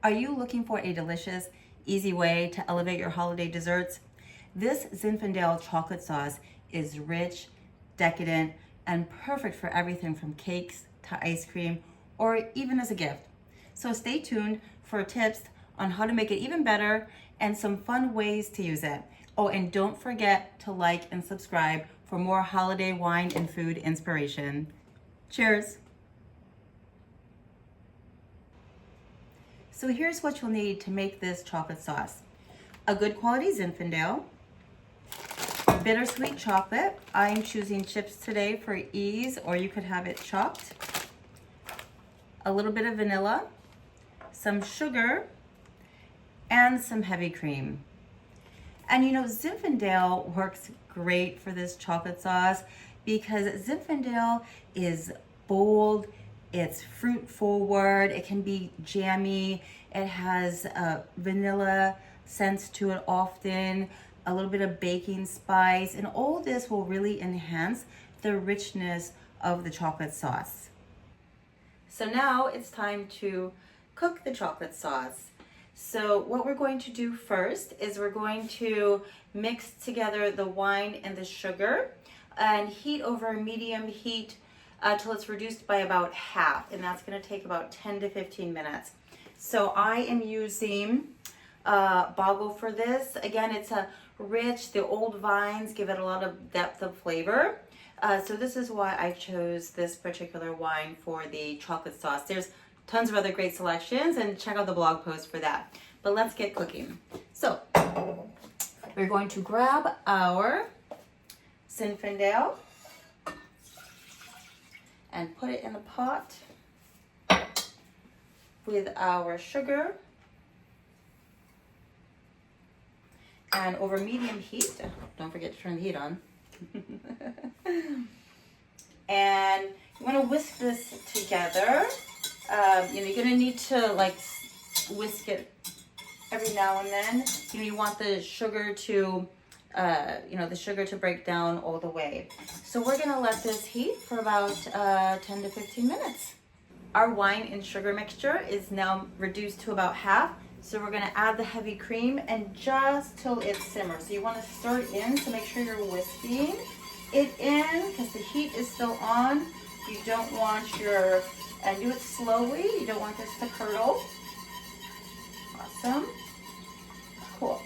Are you looking for a delicious, easy way to elevate your holiday desserts? This Zinfandel chocolate sauce is rich, decadent, and perfect for everything from cakes to ice cream, or even as a gift. So stay tuned for tips on how to make it even better and some fun ways to use it. Oh, and don't forget to like and subscribe for more holiday wine and food inspiration. Cheers. So here's what you'll need to make this chocolate sauce. A good quality Zinfandel, bittersweet chocolate. I'm choosing chips today for ease, or you could have it chopped. A little bit of vanilla, some sugar, and some heavy cream. And you know, Zinfandel works great for this chocolate sauce because Zinfandel is bold, it's fruit forward, it can be jammy, it has vanilla scents to it often, a little bit of baking spice, and all this will really enhance the richness of the chocolate sauce. So now it's time to cook the chocolate sauce. So what we're going to do first is we're going to mix together the wine and the sugar and heat over a medium heat till it's reduced by about half, and that's going to take about 10 to 15 minutes. So I am using boggle for this. Again, it's a rich, the old vines give it a lot of depth of flavor. So this is why I chose this particular wine for the chocolate sauce. There's tons of other great selections, and check out the blog post for that. But let's get cooking. So we're going to grab our Zinfandel and put it in the pot with our sugar. And over medium heat, don't forget to turn the heat on. And you want to whisk this together. You're gonna need to like whisk it every now and then. You want the sugar to, the sugar to break down all the way. So we're gonna let this heat for about 10 to 15 minutes. Our wine and sugar mixture is now reduced to about half. So we're gonna add the heavy cream and just till it simmers. So you wanna stir it in to make sure you're whisking it in because the heat is still on. You don't want and do it slowly. You don't want this to curdle. Awesome. Cool.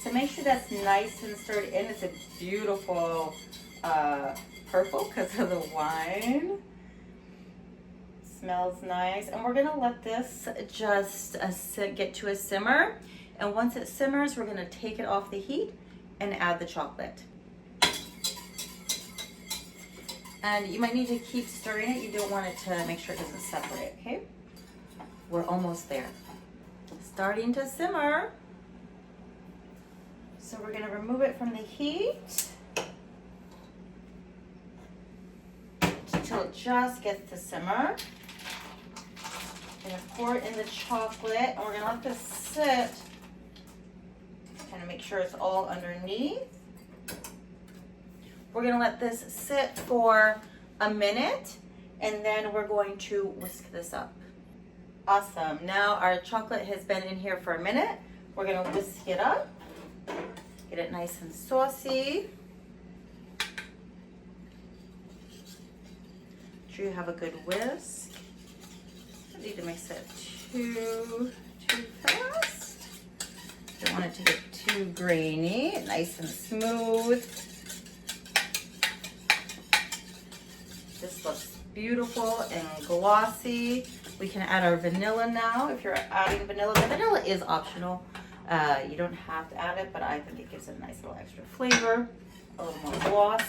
So make sure that's nice and stirred in. It's a beautiful purple because of the wine. Smells nice. And we're gonna let this just get to a simmer. And once it simmers, we're gonna take it off the heat and add the chocolate. And you might need to keep stirring it. You don't want it to make sure it doesn't separate, okay? We're almost there. Starting to simmer. So we're gonna remove it from the heat until it just gets to simmer. We're gonna pour it in the chocolate and we're gonna let this sit, kind of make sure it's all underneath. We're gonna let this sit for a minute and then we're going to whisk this up. Awesome, now our chocolate has been in here for a minute. We're gonna whisk it up, get it nice and saucy. Make sure you have a good whisk. Don't need to mix it too fast. Don't want it to get too grainy, nice and smooth. This looks beautiful and glossy. We can add our vanilla now. If you're adding vanilla, the vanilla is optional. You don't have to add it, but I think it gives it a nice little extra flavor, a little more gloss.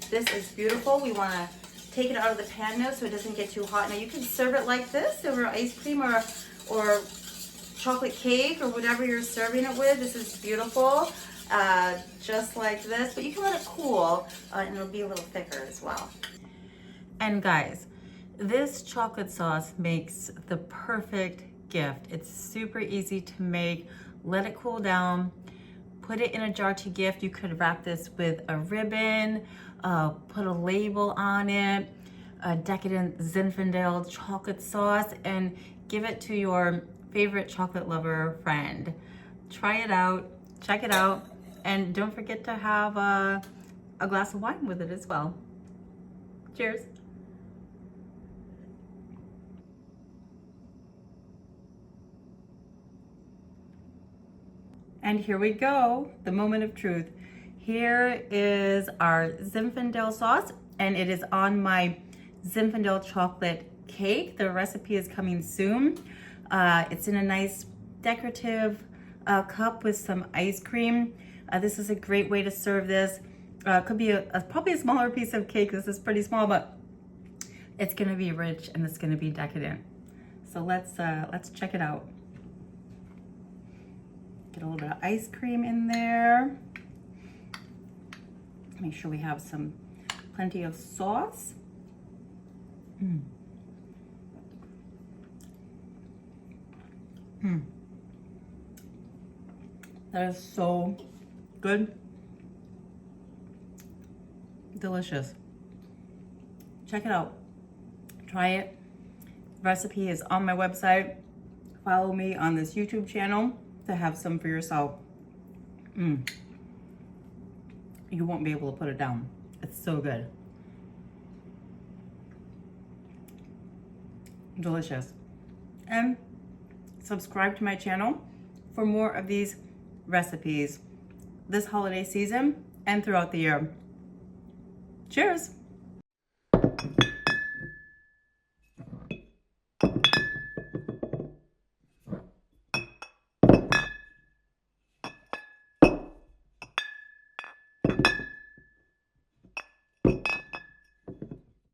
This is beautiful. We want to take it out of the pan now so it doesn't get too hot. Now you can serve it like this over ice cream or chocolate cake or whatever you're serving it with. This is beautiful, just like this, but you can let it cool and it'll be a little thicker as well. And guys, this chocolate sauce makes the perfect gift. It's super easy to make. Let it cool down, put it in a jar to gift. You could wrap this with a ribbon, put a label on it. a decadent Zinfandel chocolate sauce and give it to your favorite chocolate lover friend. Try it out, check it out, and don't forget to have a glass of wine with it as well. Cheers. And here we go, the moment of truth. Here is our Zinfandel sauce, and it is on my Zinfandel chocolate cake. The recipe is coming soon. It's in a nice decorative cup with some ice cream. This is a great way to serve this. Could be probably a smaller piece of cake. This is pretty small, but it's gonna be rich and it's gonna be decadent. So let's check it out. Get a little bit of ice cream in there. Make sure we have plenty of sauce. That is so good. Delicious. Check it out. Try it. Recipe is on my website. Follow me on this YouTube channel to have some for yourself. You won't be able to put it down. It's so good. Delicious. And subscribe to my channel for more of these recipes this holiday season and throughout the year. Cheers.